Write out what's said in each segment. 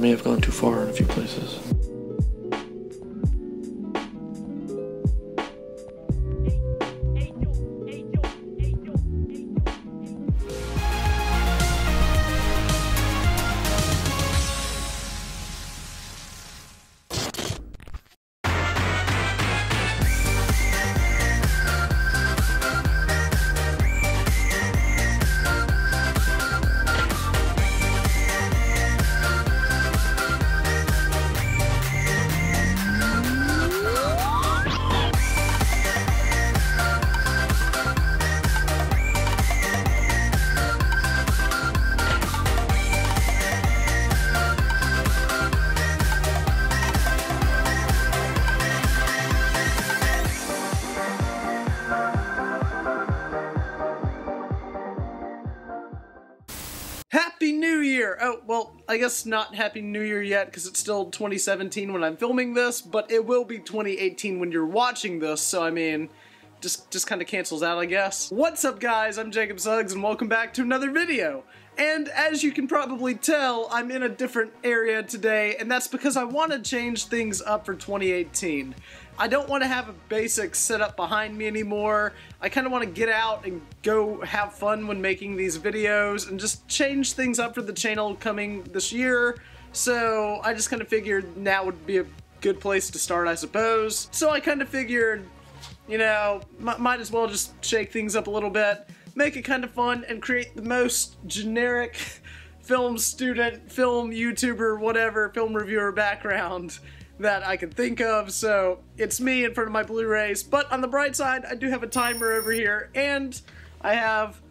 may have gone too far in a few places. Happy New Year! Oh, well, I guess not Happy New Year yet, because it's still 2017 when I'm filming this, but it will be 2018 when you're watching this, so I mean, just kind of cancels out, I guess. What's up, guys? I'm Jacob Suggs, and welcome back to another video. And as you can probably tell, I'm in a different area today, and that's because I want to change things up for 2018. I don't want to have a basic setup behind me anymore. I kind of want to get out and go have fun when making these videos and just change things up for the channel coming this year. So I just kind of figured now would be a good place to start, I suppose. So I kind of figured, you know, might as well just shake things up a little bit, make it kind of fun, and create the most generic film student, film YouTuber, whatever, film reviewer background that I can think of. So it's me in front of my Blu-rays, but on the bright side, I do have a timer over here, and I have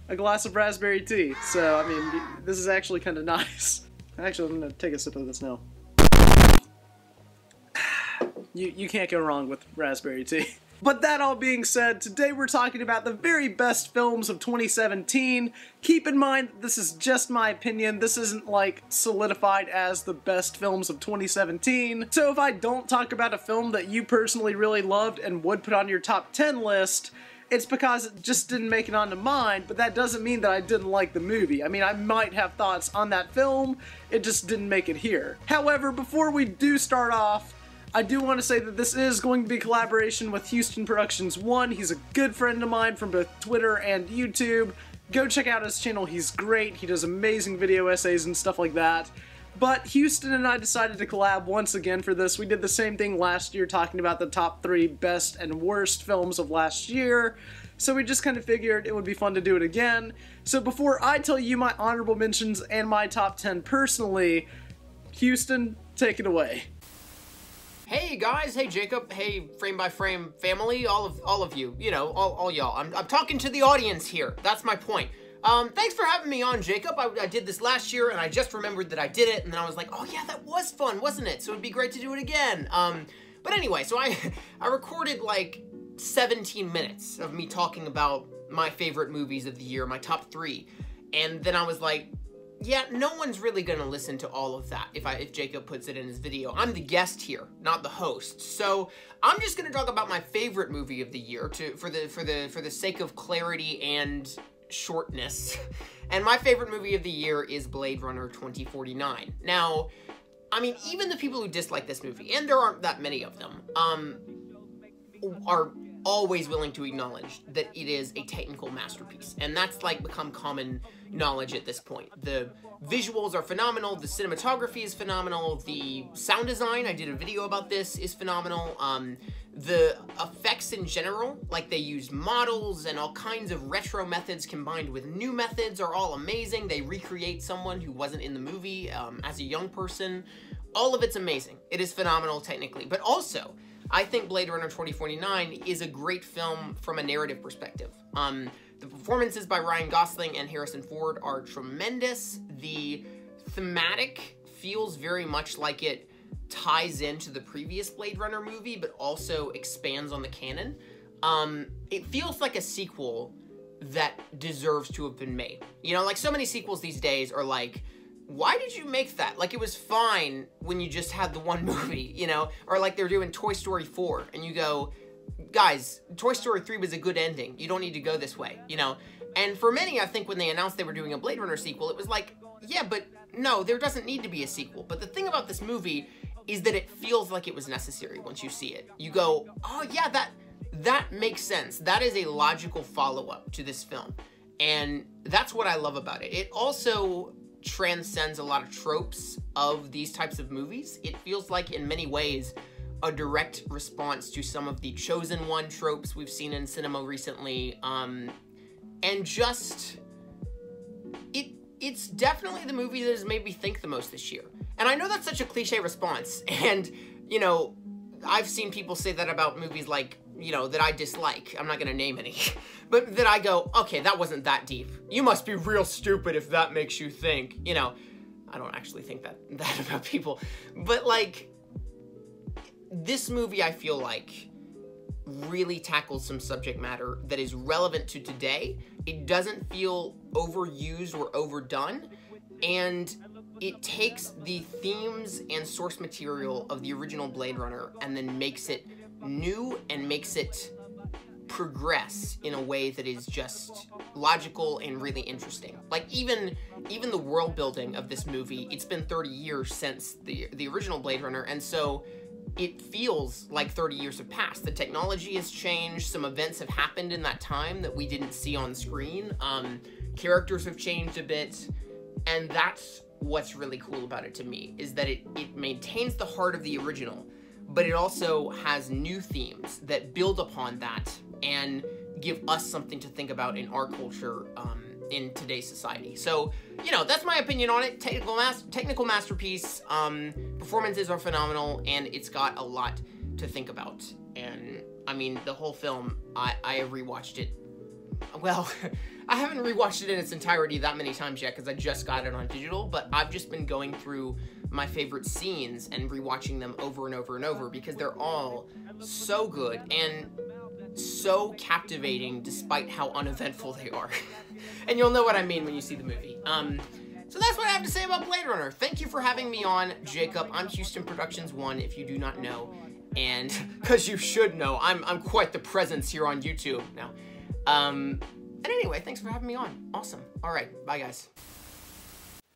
a glass of raspberry tea. So, I mean, this is actually kind of nice. Actually, I'm gonna take a sip of this now. You can't go wrong with raspberry tea. But that all being said, today we're talking about the very best films of 2017. Keep in mind, this is just my opinion. This isn't like solidified as the best films of 2017. So if I don't talk about a film that you personally really loved and would put on your top 10 list, it's because it just didn't make it onto mine, but that doesn't mean that I didn't like the movie. I mean, I might have thoughts on that film, it just didn't make it here. However, before we do start off, I do want to say that this is going to be a collaboration with HoustonProductions1. He's a good friend of mine from both Twitter and YouTube. Go check out his channel, he's great. He does amazing video essays and stuff like that. But Houston and I decided to collab once again for this. We did the same thing last year, talking about the top 3 best and worst films of last year. So we just kind of figured it would be fun to do it again. So before I tell you my honorable mentions and my top 10 personally, Houston, take it away. Hey guys, hey Jacob, hey Frame by Frame family, all of you, you know, all y'all. I'm talking to the audience here. That's my point. Thanks for having me on, Jacob. I did this last year, and I just remembered that I did it, and then I was like, oh yeah, that was fun, wasn't it? So it'd be great to do it again. But anyway, so I recorded like 17 minutes of me talking about my favorite movies of the year, my top 3, and then I was like, yeah, no one's really gonna listen to all of that if Jacob puts it in his video. I'm the guest here, not the host. So I'm just gonna talk about my favorite movie of the year for the sake of clarity and shortness. And my favorite movie of the year is Blade Runner 2049. Now, I mean, even the people who dislike this movie, and there aren't that many of them, are always willing to acknowledge that it is a technical masterpiece, and that's like become common knowledge at this point. The visuals are phenomenal, the cinematography is phenomenal, the sound design, I did a video about this, is phenomenal. The effects in general, like they use models and all kinds of retro methods combined with new methods, are all amazing. They recreate someone who wasn't in the movie as a young person. All of it's amazing. It is phenomenal technically, but also I think Blade Runner 2049 is a great film from a narrative perspective. The performances by Ryan Gosling and Harrison Ford are tremendous. The thematic feels very much like it ties into the previous Blade Runner movie, but also expands on the canon. It feels like a sequel that deserves to have been made. You know, like so many sequels these days are like, why did you make that? Like, it was fine when you just had the one movie, you know? Or like they're doing Toy Story 4, and you go, guys, Toy Story 3 was a good ending. You don't need to go this way, you know? And for many, I think when they announced they were doing a Blade Runner sequel, it was like, yeah, but no, there doesn't need to be a sequel. But the thing about this movie is that it feels like it was necessary once you see it. You go, oh yeah, that makes sense. That is a logical follow-up to this film. And that's what I love about it. It also transcends a lot of tropes of these types of movies. It feels like, in many ways, a direct response to some of the chosen one tropes we've seen in cinema recently. And just, it's definitely the movie that has made me think the most this year. And I know that's such a cliche response, and, you know, I've seen people say that about movies like, you know, that I dislike. I'm not gonna name any. But that I go, okay, that wasn't that deep. You must be real stupid if that makes you think. You know, I don't actually think that about people. But, like, this movie, I feel like, really tackles some subject matter that is relevant to today. It doesn't feel overused or overdone. And it takes the themes and source material of the original Blade Runner and then makes it new and makes it progress in a way that is just logical and really interesting. Like, even the world building of this movie, it's been 30 years since the original Blade Runner, and so it feels like 30 years have passed. The technology has changed, some events have happened in that time that we didn't see on screen, characters have changed a bit, and that's what's really cool about it to me, is that it maintains the heart of the original, but it also has new themes that build upon that and give us something to think about in our culture, in today's society. So, you know, that's my opinion on it. Technical masterpiece. Performances are phenomenal, and it's got a lot to think about. And, I mean, the whole film, I rewatched it. Well, I haven't rewatched it in its entirety that many times yet because I just got it on digital, but I've just been going through my favorite scenes and rewatching them over and over and over because they're all so good and so captivating despite how uneventful they are. And you'll know what I mean when you see the movie. So that's what I have to say about Blade Runner. Thank you for having me on, Jacob. I'm HoustonProductions1, if you do not know. And, because you should know, I'm quite the presence here on YouTube now. And anyway, thanks for having me on. Awesome. All right, bye guys.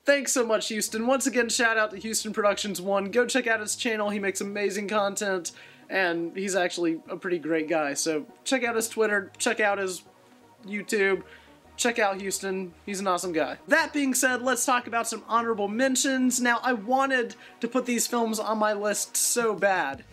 Thanks so much, Houston. Once again, shout out to HoustonProductions1. Go check out his channel. He makes amazing content, and he's actually a pretty great guy. So check out his Twitter, check out his YouTube, check out Houston. He's an awesome guy. That being said, let's talk about some honorable mentions. Now, I wanted to put these films on my list so bad.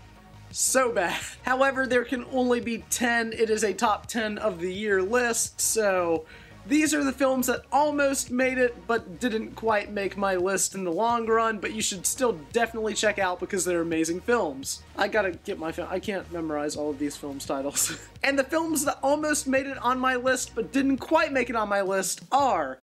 So bad. However, there can only be 10. It is a top 10 of the year list, so these are the films that almost made it, but didn't quite make my list in the long run, but you should still definitely check out because they're amazing films. I gotta get my film. I can't memorize all of these films' titles. And the films that almost made it on my list, but didn't quite make it on my list are...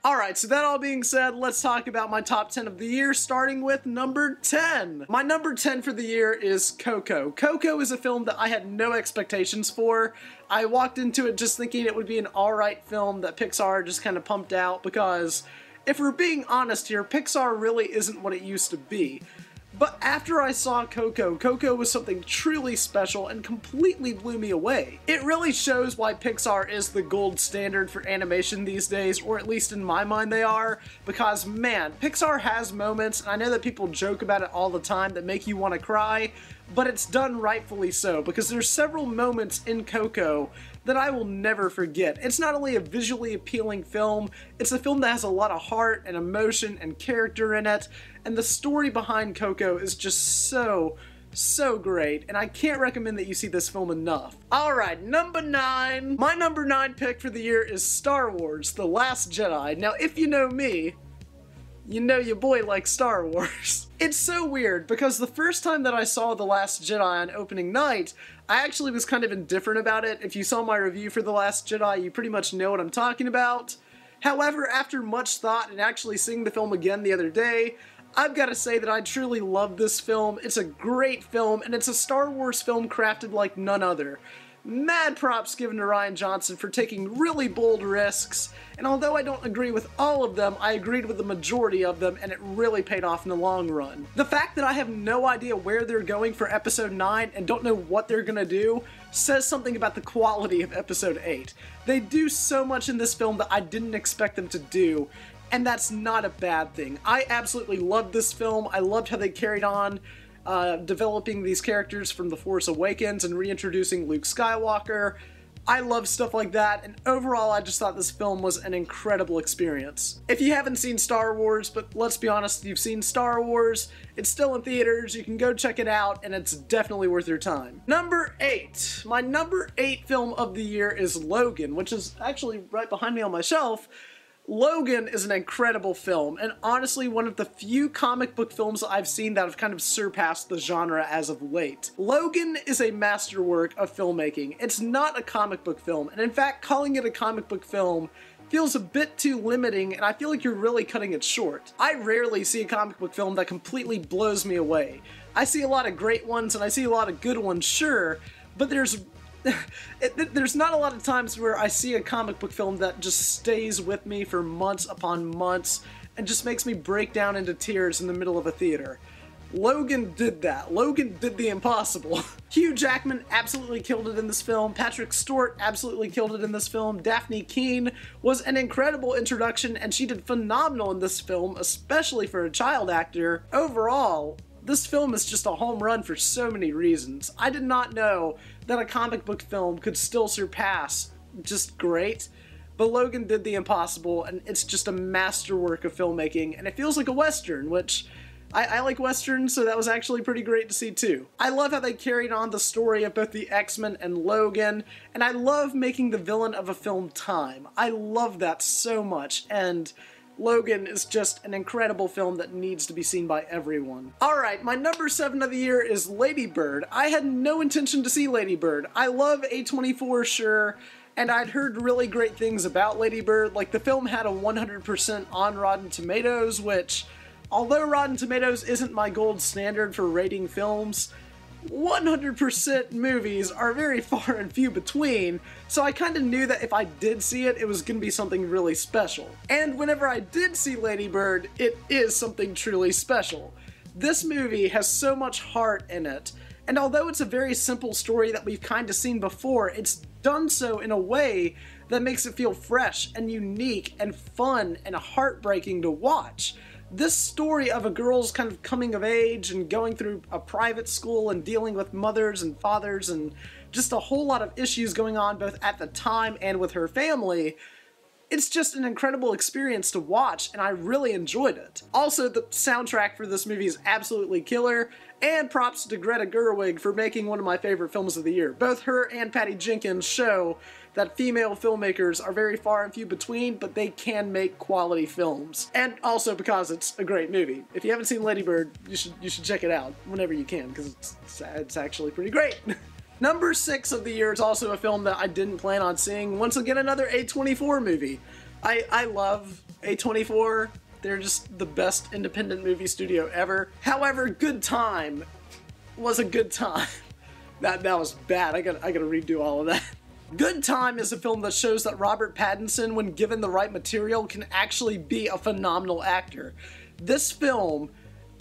Alright, so that all being said, let's talk about my top 10 of the year, starting with number 10. My number 10 for the year is Coco. Coco is a film that I had no expectations for. I walked into it just thinking it would be an alright film that Pixar just kind of pumped out, because if we're being honest here, Pixar really isn't what it used to be. But after I saw Coco, Coco was something truly special and completely blew me away. It really shows why Pixar is the gold standard for animation these days, or at least in my mind they are, because man, Pixar has moments, and I know that people joke about it all the time, that make you want to cry, but it's done rightfully so, because there's several moments in Coco that I will never forget. It's not only a visually appealing film, it's a film that has a lot of heart and emotion and character in it, and the story behind Coco is just so So great, and I can't recommend that you see this film enough. Alright, number 9. My number 9 pick for the year is Star Wars: The Last Jedi. Now, if you know me, you know your boy likes Star Wars. It's so weird, because the first time that I saw The Last Jedi on opening night, I actually was kind of indifferent about it. If you saw my review for The Last Jedi, you pretty much know what I'm talking about. However, after much thought and actually seeing the film again the other day, I've got to say that I truly love this film. It's a great film, and it's a Star Wars film crafted like none other. Mad props given to Rian Johnson for taking really bold risks, and although I don't agree with all of them, I agreed with the majority of them, and it really paid off in the long run. The fact that I have no idea where they're going for Episode 9 and don't know what they're gonna do says something about the quality of Episode 8. They do so much in this film that I didn't expect them to do, and that's not a bad thing. I absolutely loved this film. I loved how they carried on developing these characters from The Force Awakens and reintroducing Luke Skywalker. I love stuff like that, and overall I just thought this film was an incredible experience. If you haven't seen Star Wars, but let's be honest, you've seen Star Wars, it's still in theaters, you can go check it out, and it's definitely worth your time. Number 8. My number 8 film of the year is Logan, which is actually right behind me on my shelf. Logan is an incredible film, and honestly one of the few comic book films I've seen that have kind of surpassed the genre as of late. Logan is a masterwork of filmmaking. It's not a comic book film, and in fact calling it a comic book film feels a bit too limiting, and I feel like you're really cutting it short. I rarely see a comic book film that completely blows me away. I see a lot of great ones, and I see a lot of good ones, sure, but there's not a lot of times where I see a comic book film that just stays with me for months upon months and just makes me break down into tears in the middle of a theater. Logan did that. Logan did the impossible. Hugh Jackman absolutely killed it in this film. Patrick Stewart absolutely killed it in this film. Daphne Keane was an incredible introduction, and she did phenomenal in this film, especially for a child actor. Overall, this film is just a home run for so many reasons. I did not know that a comic book film could still surpass just great, but Logan did the impossible, and it's just a masterwork of filmmaking, and it feels like a Western, which I like Westerns, so that was actually pretty great to see too. I love how they carried on the story of both the X-Men and Logan, and I love making the villain of a film time. I love that so much, and Logan is just an incredible film that needs to be seen by everyone. Alright, my number 7 of the year is Lady Bird. I had no intention to see Lady Bird. I love A24, sure, and I'd heard really great things about Lady Bird. Like, the film had a 100% on Rotten Tomatoes, which, although Rotten Tomatoes isn't my gold standard for rating films, 100% movies are very far and few between, so I kind of knew that if I did see it, it was going to be something really special. And whenever I did see Lady Bird, it is something truly special. This movie has so much heart in it, and although it's a very simple story that we've kind of seen before, it's done so in a way that makes it feel fresh and unique and fun and heartbreaking to watch. This story of a girl's kind of coming of age and going through a private school and dealing with mothers and fathers and just a whole lot of issues going on both at the time and with her family, it's just an incredible experience to watch, and I really enjoyed it. Also, the soundtrack for this movie is absolutely killer, and props to Greta Gerwig for making one of my favorite films of the year. Both her and Patty Jenkins show that female filmmakers are very far and few between, but they can make quality films. And also because it's a great movie. If you haven't seen Lady Bird, you should check it out whenever you can, because it's actually pretty great. Number 6 of the year is also a film that I didn't plan on seeing. Once again, another A24 movie. I love A24. They're just the best independent movie studio ever. However, Good Time was a good time. That was bad. I gotta redo all of that. Good Time is a film that shows that Robert Pattinson, when given the right material, can actually be a phenomenal actor. This film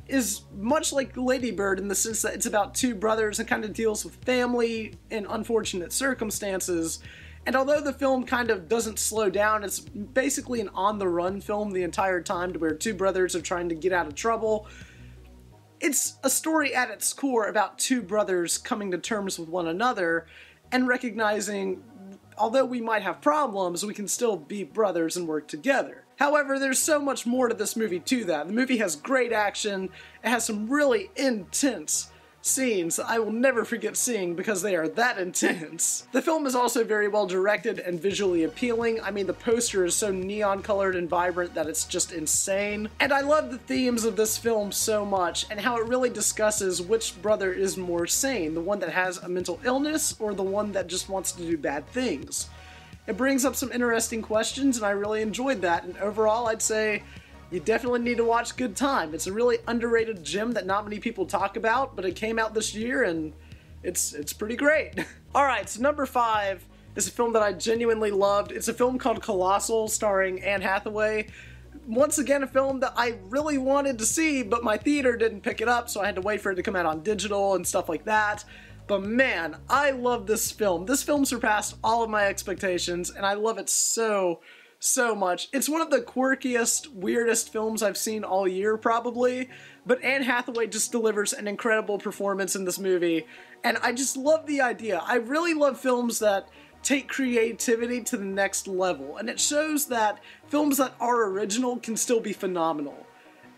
is much like Lady Bird in the sense that it's about two brothers and kind of deals with family in unfortunate circumstances. And although the film kind of doesn't slow down, it's basically an on-the-run film the entire time to where two brothers are trying to get out of trouble. It's a story at its core about two brothers coming to terms with one another and recognizing, although we might have problems, we can still be brothers and work together. However, there's so much more to this movie to that. The movie has great action, it has some really intense scenes I will never forget seeing because they are that intense. The film is also very well directed and visually appealing. I mean, the poster is so neon colored and vibrant that it's just insane. And I love the themes of this film so much and how it really discusses which brother is more sane, the one that has a mental illness or the one that just wants to do bad things. It brings up some interesting questions and I really enjoyed that, and overall I'd say you definitely need to watch Good Time. It's a really underrated gem that not many people talk about, but it came out this year and it's pretty great. Alright, so number 5 is a film that I genuinely loved. It's a film called Colossal, starring Anne Hathaway. Once again, a film that I really wanted to see, but my theater didn't pick it up, so I had to wait for it to come out on digital and stuff like that. But man, I love this film. This film surpassed all of my expectations, and I love it so much. It's one of the quirkiest, weirdest films I've seen all year, probably, but Anne Hathaway just delivers an incredible performance in this movie, and I just love the idea. I really love films that take creativity to the next level, and it shows that films that are original can still be phenomenal.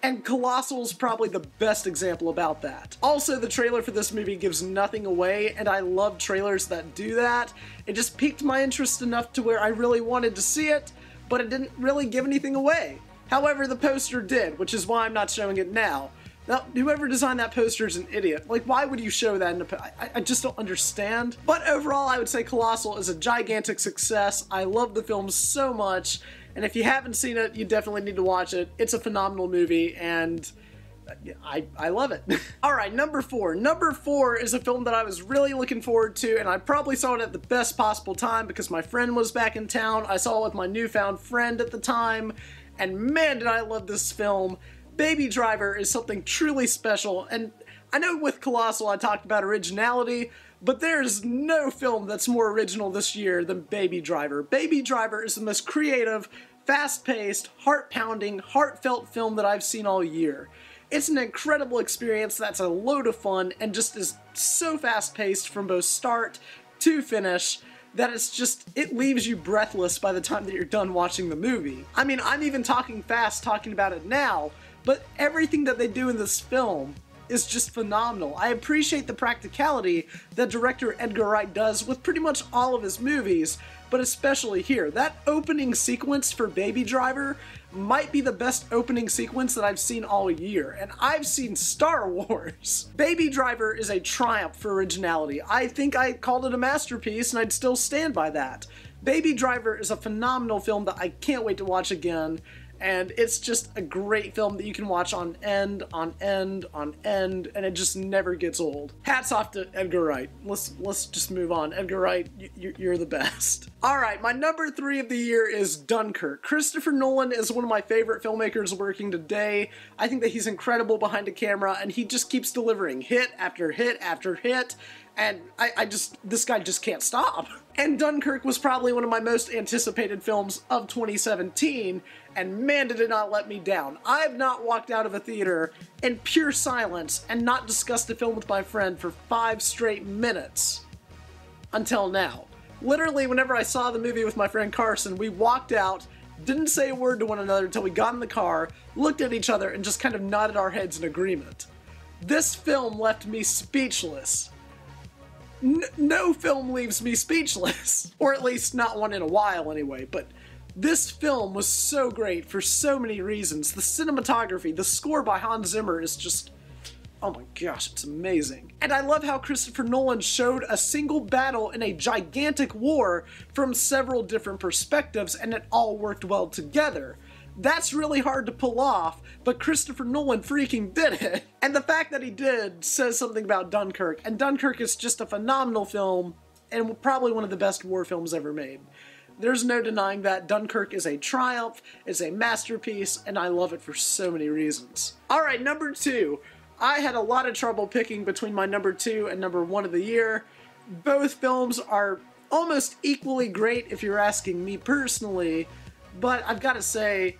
And Colossal's probably the best example about that. Also, the trailer for this movie gives nothing away, and I love trailers that do that. It just piqued my interest enough to where I really wanted to see it, but it didn't really give anything away. However, the poster did, which is why I'm not showing it now. Now, whoever designed that poster is an idiot. Like, why would you show that in a I just don't understand. But overall, I would say Colossal is a gigantic success. I love the film so much, and if you haven't seen it, you definitely need to watch it. It's a phenomenal movie, and I love it. Alright, number 4. Number 4 is a film that I was really looking forward to, and I probably saw it at the best possible time because my friend was back in town. I saw it with my newfound friend at the time, and man, did I love this film. Baby Driver is something truly special, and I know with Colossal I talked about originality, but there's no film that's more original this year than Baby Driver. Baby Driver is the most creative, fast-paced, heart-pounding, heartfelt film that I've seen all year. It's an incredible experience that's a load of fun and just is so fast-paced from both start to finish that it leaves you breathless by the time that you're done watching the movie. I mean, I'm even talking fast talking about it now, but everything that they do in this film is just phenomenal. I appreciate the practicality that director Edgar Wright does with pretty much all of his movies, but especially here. That opening sequence for Baby Driver might be the best opening sequence that I've seen all year, and I've seen Star Wars. Baby Driver is a triumph for originality. I think I called it a masterpiece, and I'd still stand by that. Baby Driver is a phenomenal film that I can't wait to watch again, and it's just a great film that you can watch on end, on end, on end, and it just never gets old. Hats off to Edgar Wright. Let's just move on. Edgar Wright, you're the best. Alright, my number 3 of the year is Dunkirk. Christopher Nolan is one of my favorite filmmakers working today. I think that he's incredible behind a camera, and he just keeps delivering hit after hit after hit, and this guy just can't stop. And Dunkirk was probably one of my most anticipated films of 2017, and man did it not let me down. I have not walked out of a theater in pure silence and not discussed the film with my friend for 5 straight minutes until now. Literally, whenever I saw the movie with my friend Carson, we walked out, didn't say a word to one another until we got in the car, looked at each other, and just kind of nodded our heads in agreement. This film left me speechless. No film leaves me speechless, or at least not one in a while anyway, but this film was so great for so many reasons. The cinematography, the score by Hans Zimmer is just, oh my gosh, it's amazing. And I love how Christopher Nolan showed a single battle in a gigantic war from several different perspectives, and it all worked well together. That's really hard to pull off, but Christopher Nolan freaking did it. And the fact that he did says something about Dunkirk, and Dunkirk is just a phenomenal film, and probably one of the best war films ever made. There's no denying that. Dunkirk is a triumph, it's a masterpiece, and I love it for so many reasons. Alright, number 2. I had a lot of trouble picking between my number 2 and number 1 of the year. Both films are almost equally great if you're asking me personally, but I've got to say,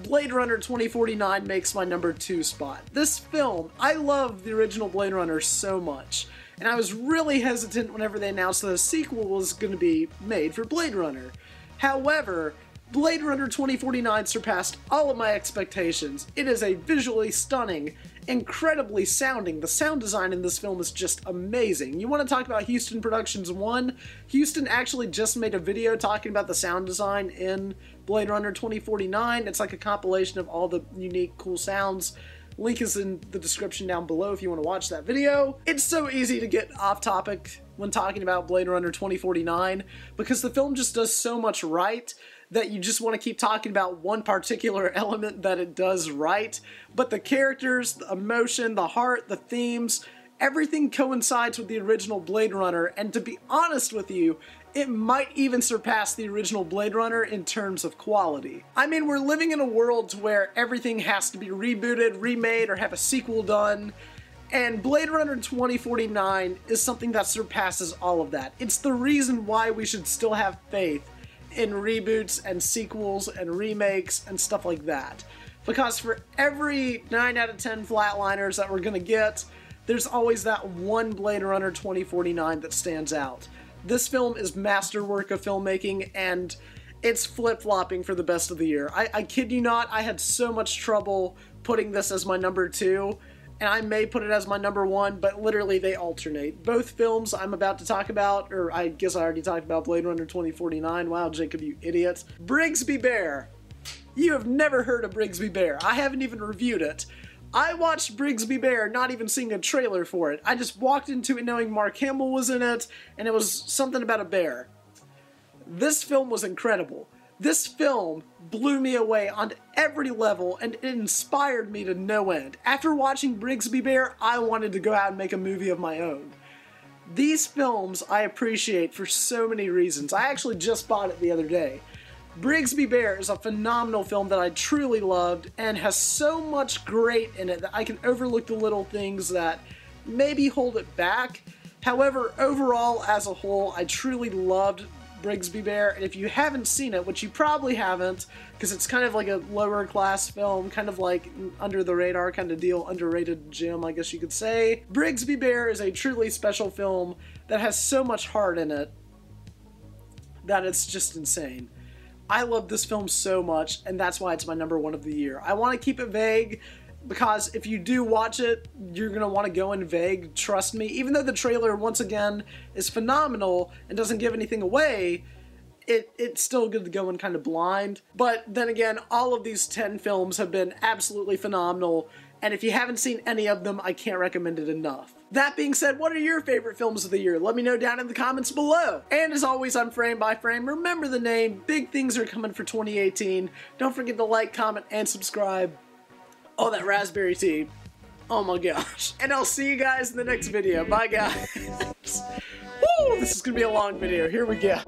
Blade Runner 2049 makes my number 2 spot. This film, I love the original Blade Runner so much, and I was really hesitant whenever they announced that a sequel was going to be made for Blade Runner. However, Blade Runner 2049 surpassed all of my expectations. It is a visually stunning, incredibly sounding. The sound design in this film is just amazing. You want to talk about Houston Productions 1? Houston actually just made a video talking about the sound design in Blade Runner 2049. It's like a compilation of all the unique, cool sounds. Link is in the description down below if you want to watch that video. It's so easy to get off topic when talking about Blade Runner 2049 because the film just does so much right that you just want to keep talking about one particular element that it does right. But the characters, the emotion, the heart, the themes, everything coincides with the original Blade Runner, and to be honest with you, it might even surpass the original Blade Runner in terms of quality. I mean, we're living in a world where everything has to be rebooted, remade, or have a sequel done, and Blade Runner 2049 is something that surpasses all of that. It's the reason why we should still have faith in reboots and sequels and remakes and stuff like that. Because for every 9 out of 10 flatliners that we're gonna get, there's always that one Blade Runner 2049 that stands out. This film is masterwork of filmmaking, and it's flip-flopping for the best of the year. I kid you not, I had so much trouble putting this as my number 2, and I may put it as my number 1, but literally they alternate. Both films I'm about to talk about, or I guess I already talked about Blade Runner 2049. Wow, Jacob, you idiot. Briggs Be Bear. You have never heard of Briggs Be Bear. I haven't even reviewed it. I watched Briggs Be Bear not even seeing a trailer for it. I just walked into it knowing Mark Hamill was in it, and it was something about a bear. This film was incredible. This film blew me away on every level, and it inspired me to no end. After watching Briggs Be Bear, I wanted to go out and make a movie of my own. These films I appreciate for so many reasons. I actually just bought it the other day. Briggs Be Bear is a phenomenal film that I truly loved and has so much great in it that I can overlook the little things that maybe hold it back. However, overall, as a whole, I truly loved Briggs Be Bear, and if you haven't seen it, which you probably haven't, because it's kind of like a lower class film, kind of like under the radar kind of deal, underrated gem, I guess you could say. Briggs Be Bear is a truly special film that has so much heart in it that it's just insane. I love this film so much, and that's why it's my number 1 of the year. I want to keep it vague, because if you do watch it, you're going to want to go in vague, trust me. Even though the trailer, once again, is phenomenal and doesn't give anything away, it's still good to go in kind of blind. But then again, all of these 10 films have been absolutely phenomenal, and if you haven't seen any of them, I can't recommend it enough. That being said, what are your favorite films of the year? Let me know down in the comments below. And as always, I'm Frame by Frame. Remember the name. Big things are coming for 2018. Don't forget to like, comment, and subscribe. Oh, that raspberry tea. Oh my gosh. And I'll see you guys in the next video. Bye, guys. Woo! This is gonna be a long video. Here we go.